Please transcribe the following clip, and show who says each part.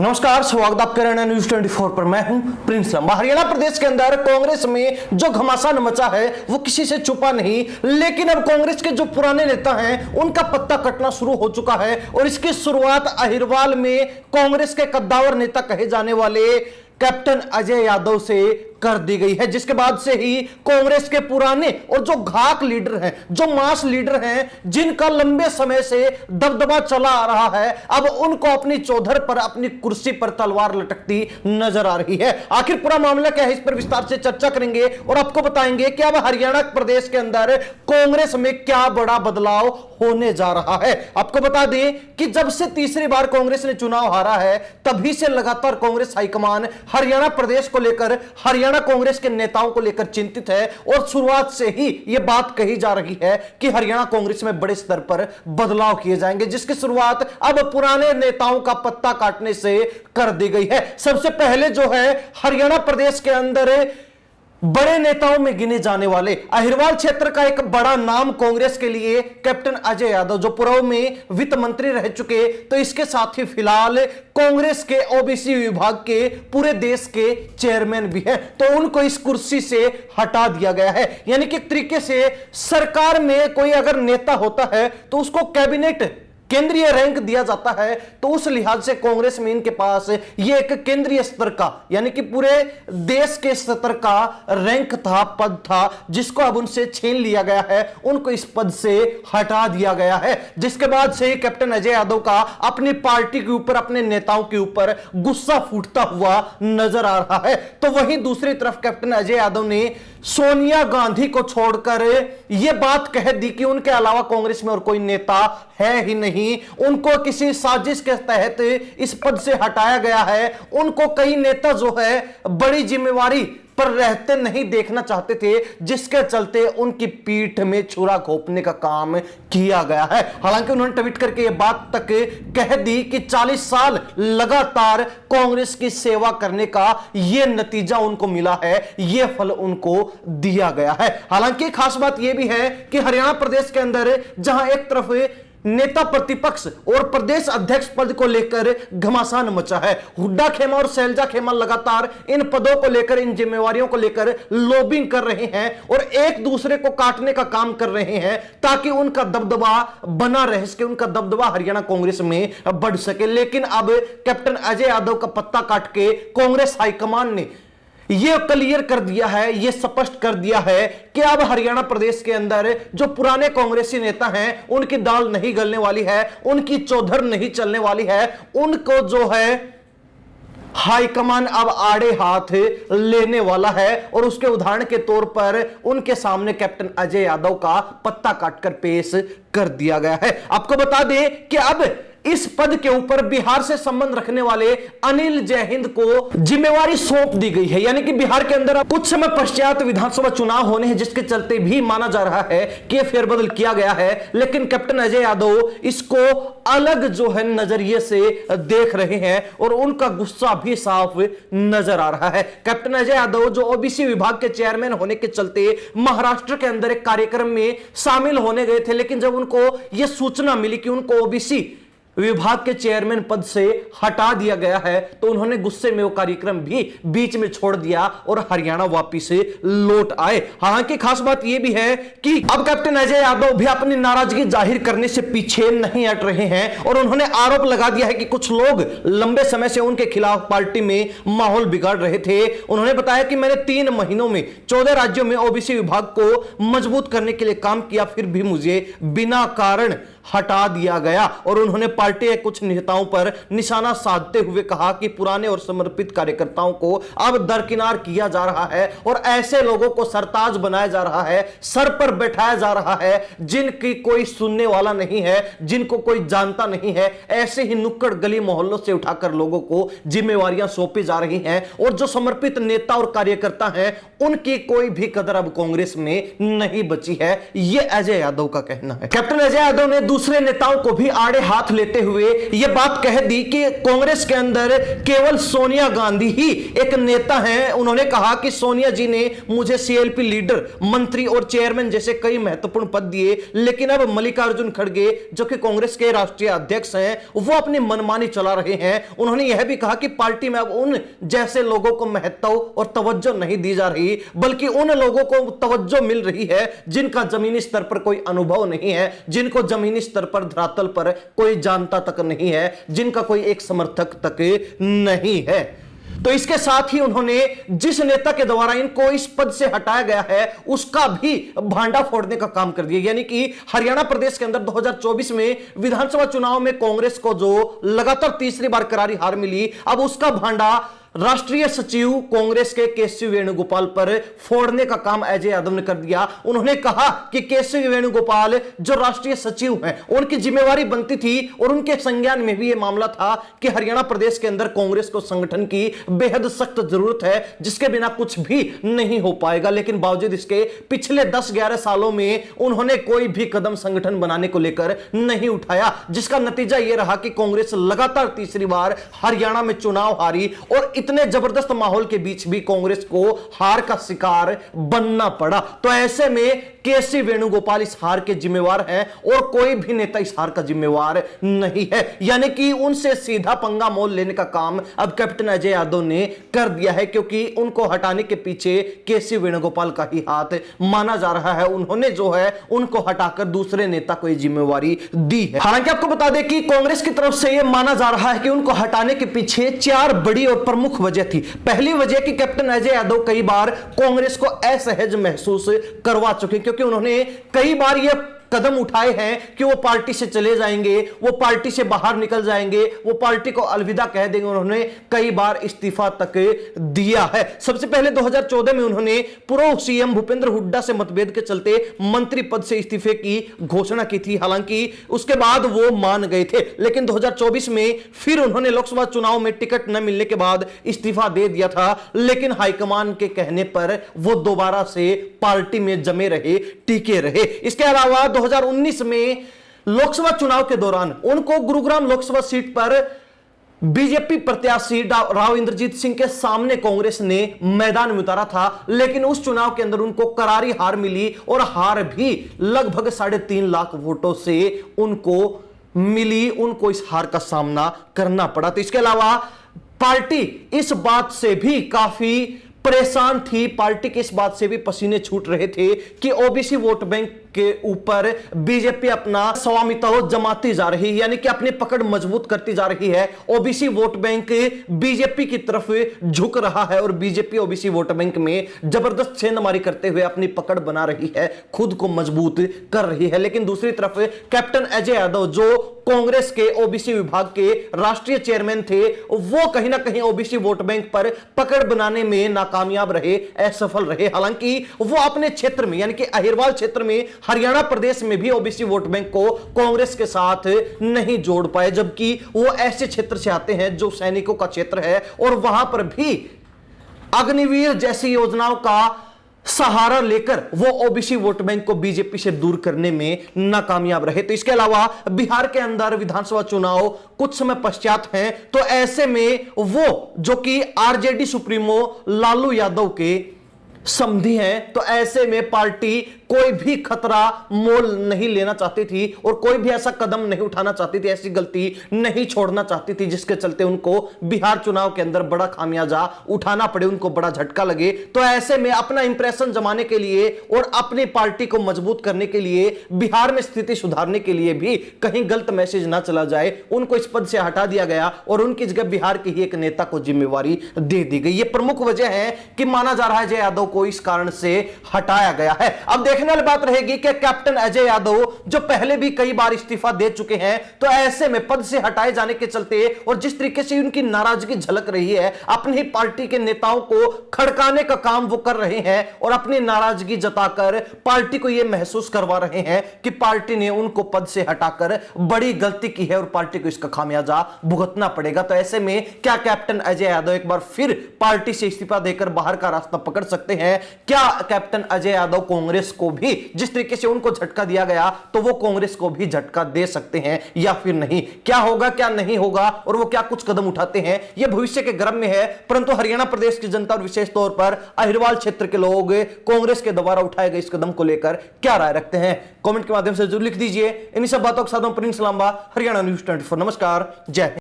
Speaker 1: नमस्कार, स्वागत आप कर रहे हैं न्यूज 24 पर। मैं हूं प्रिंस लंबा। हरियाणा प्रदेश के अंदर कांग्रेस में जो घमासान मचा है वो किसी से छुपा नहीं, लेकिन अब कांग्रेस के जो पुराने नेता हैं उनका पत्ता कटना शुरू हो चुका है और इसकी शुरुआत अहिरवाल में कांग्रेस के कद्दावर नेता कहे जाने वाले कैप्टन अजय यादव से कर दी गई है, जिसके बाद से ही कांग्रेस के पुराने और जो घाक लीडर हैं, जो मास लीडर हैं, जिनका लंबे समय से दबदबा चला आ रहा है, अब उनको अपनी चौधर पर, अपनी कुर्सी पर तलवार लटकती नजर आ रही है। आखिर पूरा मामला क्या है, इस पर विस्तार से चर्चा करेंगे और आपको बताएंगे कि अब हरियाणा प्रदेश के अंदर कांग्रेस में क्या बड़ा बदलाव होने जा रहा है। आपको बता दें कि जब से तीसरी बार कांग्रेस ने चुनाव हारा है, तभी से लगातार कांग्रेस हाईकमान हरियाणा प्रदेश को लेकर, हरियाणा कांग्रेस के नेताओं को लेकर चिंतित है और शुरुआत से ही यह बात कही जा रही है कि हरियाणा कांग्रेस में बड़े स्तर पर बदलाव किए जाएंगे, जिसकी शुरुआत अब पुराने नेताओं का पत्ता काटने से कर दी गई है। सबसे पहले जो है हरियाणा प्रदेश के अंदर बड़े नेताओं में गिने जाने वाले अहिरवाल क्षेत्र का एक बड़ा नाम कांग्रेस के लिए कैप्टन अजय यादव, जो पूर्व में वित्त मंत्री रह चुके, तो इसके साथ ही फिलहाल कांग्रेस के ओबीसी विभाग के पूरे देश के चेयरमैन भी हैं, तो उनको इस कुर्सी से हटा दिया गया है। यानी कि एक तरीके से सरकार में कोई अगर नेता होता है तो उसको कैबिनेट केंद्रीय रैंक दिया जाता है, तो उस लिहाज से कांग्रेस में इनके पास ये एक केंद्रीय स्तर का, यानी कि पूरे देश के स्तर का रैंक था, पद था, जिसको अब उनसे छीन लिया गया है, उनको इस पद से हटा दिया गया है। जिसके बाद से कैप्टन अजय यादव का अपनी पार्टी के ऊपर, अपने नेताओं के ऊपर गुस्सा फूटता हुआ नजर आ रहा है। तो वहीं दूसरी तरफ कैप्टन अजय यादव ने सोनिया गांधी को छोड़कर यह बात कह दी कि उनके अलावा कांग्रेस में और कोई नेता है ही नहीं, उनको किसी साजिश के तहत इस पद से हटाया गया है। उनको कई नेता जो है बड़ी जिम्मेवारी पर रहते नहीं देखना चाहते थे, जिसके चलते उनकी पीठ में छुरा घोंपने का काम किया गया है। हालांकि उन्होंने ट्वीट करके यह बात तक कह दी कि 40 साल लगातार कांग्रेस की सेवा करने का यह नतीजा उनको मिला है, यह फल उनको दिया गया है। हालांकि खास बात यह भी है कि हरियाणा प्रदेश के अंदर जहां एक तरफ नेता प्रतिपक्ष और प्रदेश अध्यक्ष पद को लेकर घमासान मचा है, हुड्डा खेमा और शैलजा खेमा लगातार इन पदों को लेकर, इन जिम्मेवारियों को लेकर लॉबिंग कर रहे हैं और एक दूसरे को काटने का काम कर रहे हैं, ताकि उनका दबदबा बना रह सके, उनका दबदबा हरियाणा कांग्रेस में बढ़ सके। लेकिन अब कैप्टन अजय यादव का पत्ता काट के कांग्रेस हाईकमान ने यह क्लियर कर दिया है, यह स्पष्ट कर दिया है कि अब हरियाणा प्रदेश के अंदर जो पुराने कांग्रेसी नेता हैं उनकी दाल नहीं गलने वाली है, उनकी चौधर नहीं चलने वाली है। उनको जो है हाईकमान अब आड़े हाथ लेने वाला है और उसके उदाहरण के तौर पर उनके सामने कैप्टन अजय यादव का पत्ता काटकर पेश कर दिया गया है। आपको बता दें कि अब इस पद के ऊपर बिहार से संबंध रखने वाले अनिल जयहिंद को जिम्मेवारी सौंप दी गई है। यानी कि बिहार के अंदर कुछ समय पश्चात विधानसभा चुनाव होने हैं, जिसके चलते भी माना जा रहा है कि यह फेरबदल किया गया है। लेकिन कैप्टन अजय यादव इसको अलग जो है नजरिए से देख रहे हैं और उनका गुस्सा भी साफ नजर आ रहा है। कैप्टन अजय यादव जो ओबीसी विभाग के चेयरमैन होने के चलते महाराष्ट्र के अंदर एक कार्यक्रम में शामिल होने गए थे, लेकिन जब उनको यह सूचना मिली कि उनको ओबीसी विभाग के चेयरमैन पद से हटा दिया गया है, तो उन्होंने गुस्से में वो कार्यक्रम भी बीच में छोड़ दिया और हरियाणा वापिस लौट आए। हालांकि खास बात यह भी है कि अब कैप्टन अजय यादव भी अपनी नाराजगी जाहिर करने से पीछे नहीं हट रहे हैं और उन्होंने आरोप लगा दिया है कि कुछ लोग लंबे समय से उनके खिलाफ पार्टी में माहौल बिगाड़ रहे थे। उन्होंने बताया कि मैंने 3 महीनों में 14 राज्यों में ओबीसी विभाग को मजबूत करने के लिए काम किया, फिर भी मुझे बिना कारण हटा दिया गया। और उन्होंने पार्टी के कुछ नेताओं पर निशाना साधते हुए कहा कि पुराने और समर्पित कार्यकर्ताओं को अब दरकिनार किया जा रहा है और ऐसे लोगों को सरताज बनाया जा रहा है, सर पर बैठाया जा रहा है, जिनकी कोई सुनने वाला नहीं है, जिनको कोई जानता नहीं है। ऐसे ही नुक्कड़ गली मोहल्लों से उठाकर लोगों को जिम्मेवारियां सौंपी जा रही हैं और जो समर्पित नेता और कार्यकर्ता हैं उनकी कोई भी कदर अब कांग्रेस में नहीं बची है, यह अजय यादव का कहना है। कैप्टन अजय यादव ने दूसरे नेताओं को भी आड़े हाथ लेते हुए यह बात कह दी कि कांग्रेस के अंदर केवल सोनिया गांधी ही एक नेता हैं। उन्होंने कहा कि सोनिया जी ने मुझे सीएलपी लीडर, मंत्री और चेयरमैन जैसे कई महत्वपूर्ण पद दिए, लेकिन अब मल्लिकार्जुन खड़गे जो कि कांग्रेस के राष्ट्रीय अध्यक्ष हैं, वो अपनी मनमानी चला रहे हैं। उन्होंने यह भी कहा कि पार्टी में अब उन जैसे लोगों को महत्व और तवज्जो नहीं दी जा रही, बल्कि उन लोगों को तवज्जो मिल रही है जिनका जमीनी स्तर पर कोई अनुभव नहीं है, जिनको जमीनी स्तर पर धरातल पर कोई जानता तक नहीं है, जिनका कोई एक समर्थक तक नहीं है। तो इसके साथ ही उन्होंने जिस नेता के द्वारा इनको इस पद से हटाया गया है उसका भी भांडा फोड़ने का काम कर दिया। यानी कि हरियाणा प्रदेश के अंदर 2024 में विधानसभा चुनाव में कांग्रेस को जो लगातार तीसरी बार करारी हार मिली, अब उसका भांडा राष्ट्रीय सचिव कांग्रेस के केसी वेणुगोपाल पर फोड़ने का काम अजय यादव ने कर दिया। उन्होंने कहा कि केसी वेणुगोपाल जो राष्ट्रीय सचिव हैं, उनकी जिम्मेवारी बनती थी और उनके संज्ञान में भी यह मामला था कि हरियाणा प्रदेश के अंदर कांग्रेस को संगठन की बेहद सख्त जरूरत है, जिसके बिना कुछ भी नहीं हो पाएगा। लेकिन बावजूद इसके पिछले 10-11 सालों में उन्होंने कोई भी कदम संगठन बनाने को लेकर नहीं उठाया, जिसका नतीजा यह रहा कि कांग्रेस लगातार तीसरी बार हरियाणा में चुनाव हारी और इतने जबरदस्त माहौल के बीच भी कांग्रेस को हार का शिकार बनना पड़ा। तो ऐसे में केसी वेणुगोपाल इस हार के जिम्मेवार हैं और कोई भी नेता इस हार का जिम्मेवार नहीं है। यानी कि उनसे सीधा पंगा मोल लेने का काम अब कैप्टन अजय यादव ने कर दिया है, क्योंकि उनको हटाने के पीछे केसी वेणुगोपाल का ही हाथ माना जा रहा है। उन्होंने जो है उनको हटाकर दूसरे नेता को यह जिम्मेवारी दी है। हालांकि आपको बता दें कि कांग्रेस की तरफ से यह माना जा रहा है कि उनको हटाने के पीछे 4 बड़ी और प्रमुख वजह थी। पहली वजह कि कैप्टन अजय यादव कई बार कांग्रेस को असहज महसूस करवा चुके, क्योंकि उन्होंने कई बार यह कदम उठाए हैं कि वो पार्टी से चले जाएंगे, वो पार्टी से बाहर निकल जाएंगे, वो पार्टी को अलविदा कह देंगे। उन्होंने कई बार इस्तीफा तक दिया है। सबसे पहले 2014 में उन्होंने पूर्व सीएम भूपेंद्र हुड्डा से मतभेद के चलते मंत्री पद से इस्तीफे की घोषणा की थी। हालांकि उसके बाद वो मान गए थे, लेकिन 2024 में फिर उन्होंने लोकसभा चुनाव में टिकट न मिलने के बाद इस्तीफा दे दिया था। लेकिन हाईकमान के कहने पर वो दोबारा से पार्टी में जमे रहे, टिके रहे। इसके अलावा 2019 में लोकसभा चुनाव के दौरान उनको गुरुग्राम लोकसभा सीट पर बीजेपी प्रत्याशी राव इंद्रजीत सिंह के सामने कांग्रेस ने मैदान में उतारा था, लेकिन उस चुनाव के अंदर उनको करारी हार मिली और हार भी लगभग 3.5 लाख वोटों से उनको मिली। उनको इस हार का सामना करना पड़ा। तो इसके अलावा पार्टी इस बात से भी काफी परेशान थी, पार्टी के इस बात से भी पसीने छूट रहे थे कि ओबीसी वोट बैंक के ऊपर बीजेपी अपना स्वामित्व जमाती जा रही है, यानी कि अपनी पकड़ मजबूत करती जा रही है। ओबीसी वोट बैंक बीजेपी की तरफ झुक रहा है और बीजेपी ओबीसी वोट बैंक में जबरदस्त छेड़मारी करते हुए अपनी पकड़ बना रही है, खुद को मजबूत कर रही है। लेकिन दूसरी तरफ कैप्टन अजय यादव जो कांग्रेस के ओबीसी विभाग के राष्ट्रीय चेयरमैन थे, वो कहीं ना कहीं ओबीसी वोट बैंक पर पकड़ बनाने में नाकामयाब रहे, असफल रहे। हालांकि वो अपने क्षेत्र में यानी कि अहिरवाल क्षेत्र में, हरियाणा प्रदेश में भी ओबीसी वोट बैंक को कांग्रेस के साथ नहीं जोड़ पाए, जबकि वो ऐसे क्षेत्र से आते हैं जो सैनिकों का क्षेत्र है और वहां पर भी अग्निवीर जैसी योजनाओं का सहारा लेकर वो ओबीसी वोट बैंक को बीजेपी से दूर करने में नाकामयाब रहे। तो इसके अलावा बिहार के अंदर विधानसभा चुनाव कुछ समय पश्चात हैं, तो ऐसे में वो जो कि आरजेडी सुप्रीमो लालू यादव के समधी हैं, तो ऐसे में पार्टी कोई भी खतरा मोल नहीं लेना चाहती थी और कोई भी ऐसा कदम नहीं उठाना चाहती थी, ऐसी गलती नहीं छोड़ना चाहती थी जिसके चलते उनको बिहार चुनाव के अंदर बड़ा खामियाजा उठाना पड़े, उनको बड़ा झटका लगे। तो ऐसे में अपना इंप्रेशन जमाने के लिए और अपनी पार्टी को मजबूत करने के लिए, बिहार में स्थिति सुधारने के लिए भी कहीं गलत मैसेज ना चला जाए, उनको इस पद से हटा दिया गया और उनकी जगह बिहार के ही एक नेता को जिम्मेवारी दे दी गई। यह प्रमुख वजह है कि माना जा रहा है अजय यादव को इस कारण से हटाया गया है। अब देखने वाली बात रहेगी कि कैप्टन अजय यादव जो पहले भी कई बार इस्तीफा दे चुके हैं, तो ऐसे में पद से हटाए जाने के चलते और जिस तरीके से उनकी नाराजगी झलक रही है, अपनी ही पार्टी के नेताओं को खड़काने का काम वो कर रहे हैं और अपनी नाराजगी जताकर पार्टी को यह महसूस करवा रहे हैं कि पार्टी ने उनको पद से हटाकर बड़ी गलती की है और पार्टी को इसका खामियाजा भुगतना पड़ेगा। तो ऐसे में क्या कैप्टन अजय यादव एक बार फिर पार्टी से इस्तीफा देकर बाहर का रास्ता पकड़ सकते हैं? क्या कैप्टन अजय यादव कांग्रेस को को भी जिस तरीके से उनको झटका दिया गया तो वो कांग्रेस को भी झटका दे सकते हैं या फिर नहीं। क्या होगा क्या नहीं होगा और वो क्या कुछ कदम उठाते हैं यह भविष्य के गर्भ में है, परंतु हरियाणा प्रदेश की जनता और विशेष तौर पर अहिरवाल क्षेत्र के लोग कांग्रेस के द्वारा उठाए गए इस कदम को लेकर क्या राय रखते हैं, कमेंट के माध्यम से जरूर लिख दीजिए। इन्हीं सब बातों के साथ प्रिंस लांबा, हरियाणा न्यूज़ 24। नमस्कार, जय हिंद।